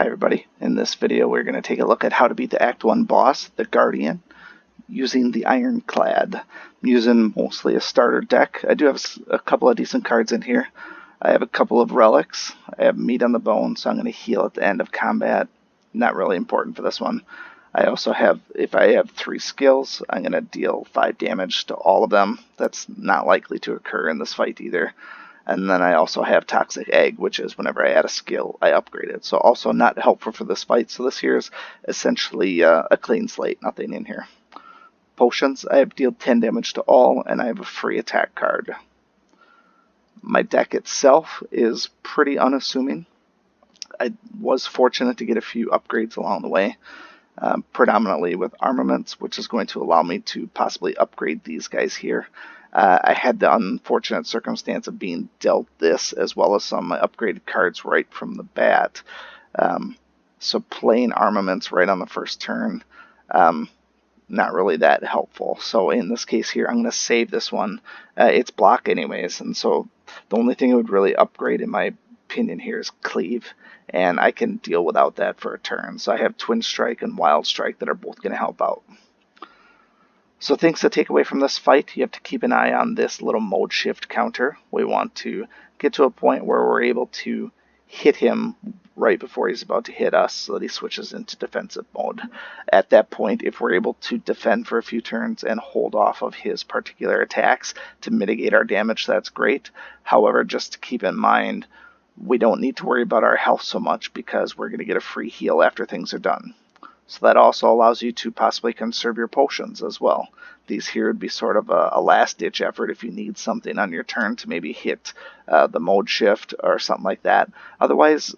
Hi everybody, in this video we're going to take a look at how to beat the Act 1 boss, the Guardian, using the Ironclad. I'm using mostly a starter deck. I do have a couple of decent cards in here. I have a couple of relics. I have meat on the bone, so I'm going to heal at the end of combat. Not really important for this one. I also have, if I have 3 skills, I'm going to deal 5 damage to all of them. That's not likely to occur in this fight either. And then I also have Toxic Egg, which is whenever I add a skill, I upgrade it. So also not helpful for this fight. So this here is essentially a clean slate, nothing in here. Potions, I have dealt 10 damage to all, and I have a free attack card. My deck itself is pretty unassuming. I was fortunate to get a few upgrades along the way, predominantly with armaments, which is going to allow me to possibly upgrade these guys here. I had the unfortunate circumstance of being dealt this as well as some upgraded cards right from the bat. So playing armaments right on the first turn, not really that helpful. So in this case here, I'm going to save this one. It's block anyways, and so the only thing it would really upgrade in my opinion here is Cleave, and I can deal without that for a turn. So I have Twin Strike and Wild Strike that are both going to help out. So things to take away from this fight, you have to keep an eye on this little mode shift counter. We want to get to a point where we're able to hit him right before he's about to hit us so that he switches into defensive mode. At that point, if we're able to defend for a few turns and hold off of his particular attacks to mitigate our damage, that's great. However, just to keep in mind, we don't need to worry about our health so much because we're going to get a free heal after things are done. So that also allows you to possibly conserve your potions as well. These here would be sort of a last-ditch effort if you need something on your turn to maybe hit the mode shift or something like that. Otherwise,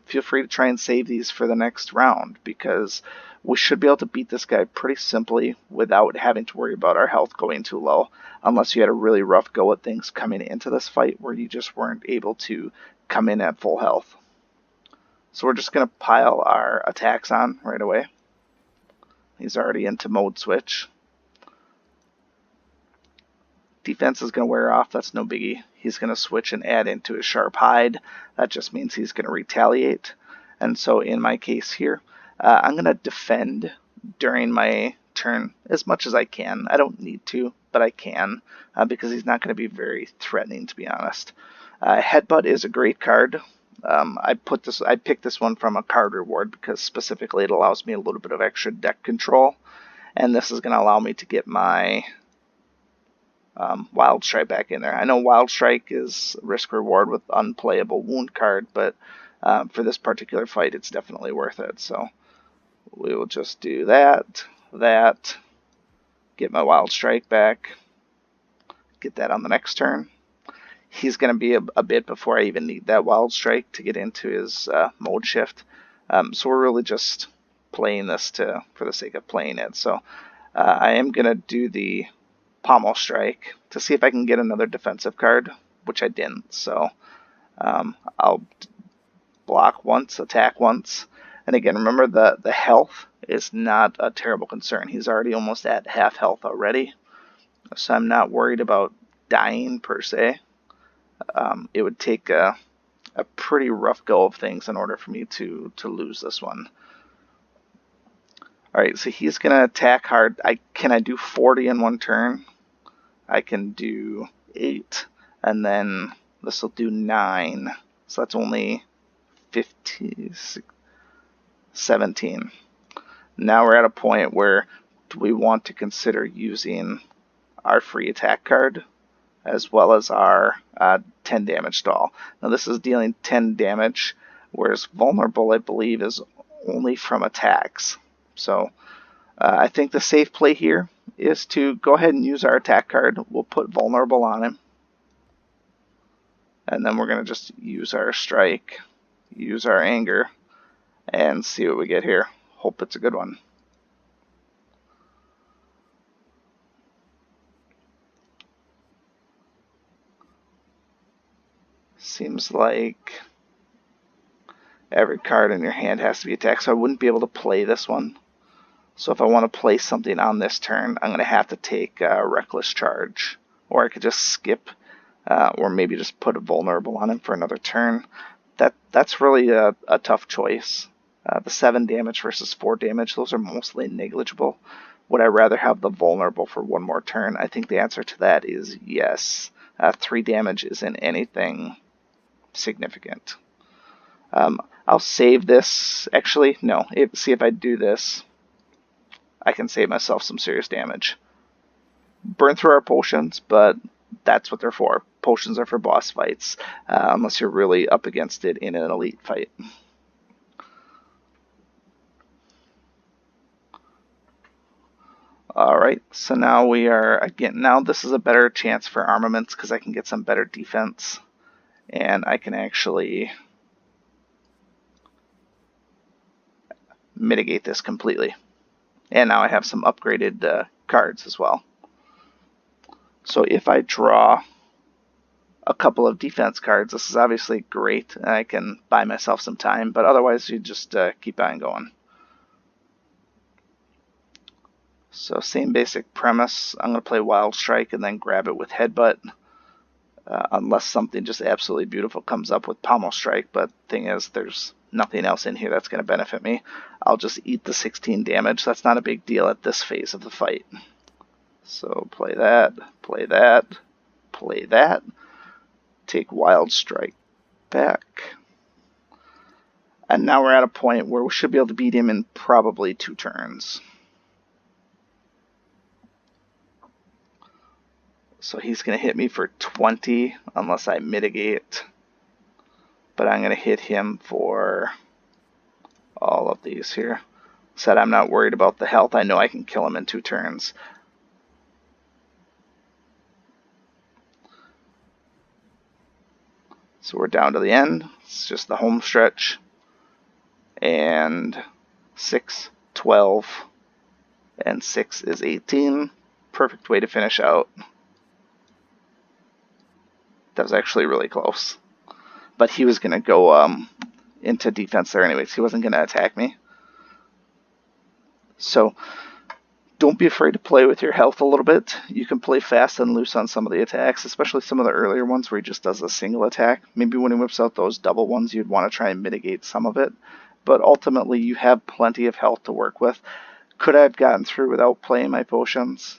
feel free to try and save these for the next round because we should be able to beat this guy pretty simply without having to worry about our health going too low, unless you had a really rough go at things coming into this fight where you just weren't able to come in at full health. So we're just going to pile our attacks on right away. He's already into mode switch. Defense is going to wear off. That's no biggie. He's going to switch and add into his sharp hide. That just means he's going to retaliate. And so in my case here, I'm going to defend during my turn as much as I can. I don't need to, but I can because he's not going to be very threatening, to be honest. Headbutt is a great card. I picked this one from a card reward because specifically it allows me a little bit of extra deck control, and this is going to allow me to get my Wild Strike back in there. I know Wild Strike is risk reward with unplayable wound card, but for this particular fight it's definitely worth it. So we will just do that, get my Wild Strike back, get that on the next turn. He's going to be a bit before I even need that Wild Strike to get into his mode shift. So we're really just playing this for the sake of playing it. So I am going to do the Pommel Strike to see if I can get another defensive card, which I didn't. So I'll block once, attack once. And again, remember the health is not a terrible concern. He's already almost at half health already. So I'm not worried about dying per se. It would take a pretty rough go of things in order for me to lose this one. Alright, so he's going to attack hard. Can I do 40 in one turn? I can do 8, and then this will do 9. So that's only 15, 17. Now we're at a point where do we want to consider using our free attack card as well as our 10 damage to all. Now this is dealing 10 damage, whereas vulnerable, I believe, is only from attacks. So I think the safe play here is to go ahead and use our attack card. We'll put vulnerable on him. And then we're going to just use our strike, use our anger, and see what we get here. Hope it's a good one. Seems like every card in your hand has to be attacked, so I wouldn't be able to play this one. So if I want to play something on this turn, I'm going to have to take a Reckless Charge. Or I could just skip, or maybe just put a vulnerable on him for another turn. That's really a tough choice. The 7 damage versus 4 damage, those are mostly negligible. Would I rather have the vulnerable for one more turn? I think the answer to that is yes. 3 damage isn't anything significant. I'll save this. Actually, no. See if I do this, I can save myself some serious damage. Burn through our potions, but that's what they're for. Potions are for boss fights, unless you're really up against it in an elite fight. Alright, so now we are, again, now this is a better chance for armaments because I can get some better defense. And I can actually mitigate this completely. And now I have some upgraded cards as well. So if I draw a couple of defense cards, this is obviously great. I can buy myself some time, but otherwise you just keep on going. So same basic premise. I'm going to play Wild Strike and then grab it with Headbutt. Unless something just absolutely beautiful comes up with Pommel Strike, but thing is, there's nothing else in here that's going to benefit me. I'll just eat the 16 damage. That's not a big deal at this phase of the fight. So play that, play that, play that. Take Wild Strike back. And now we're at a point where we should be able to beat him in probably 2 turns. So he's going to hit me for 20 unless I mitigate. But I'm going to hit him for all of these here. Said I'm not worried about the health. I know I can kill him in 2 turns. So we're down to the end. It's just the home stretch. And 6, 12, and 6 is 18. Perfect way to finish out. That was actually really close. But he was going to go into defense there anyways. He wasn't going to attack me. So don't be afraid to play with your health a little bit. You can play fast and loose on some of the attacks, especially some of the earlier ones where he just does a single attack. Maybe when he whips out those double ones, you'd want to try and mitigate some of it. But ultimately, you have plenty of health to work with. Could I have gotten through without playing my potions?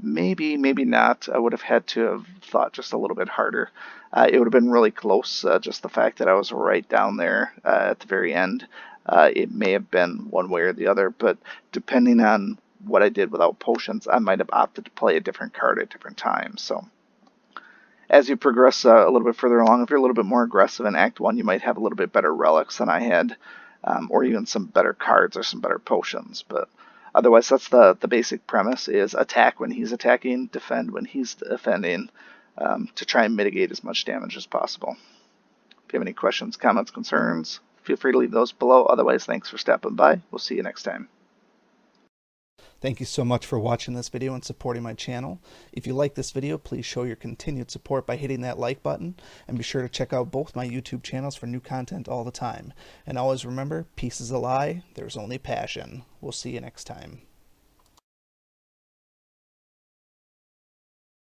Maybe, maybe not. I would have had to have thought just a little bit harder. It would have been really close, just the fact that I was right down there at the very end. It may have been one way or the other, but depending on what I did without potions, I might have opted to play a different card at different times. So as you progress a little bit further along, if you're a little bit more aggressive in Act 1, you might have a little bit better relics than I had, or even some better cards or some better potions. But otherwise, that's the basic premise, is attack when he's attacking, defend when he's defending, to try and mitigate as much damage as possible. If you have any questions, comments, concerns, feel free to leave those below. Otherwise, thanks for stopping by. We'll see you next time. Thank you so much for watching this video and supporting my channel. If you like this video, please show your continued support by hitting that like button, and be sure to check out both my YouTube channels for new content all the time. And always remember, peace is a lie, there's only passion. We'll see you next time.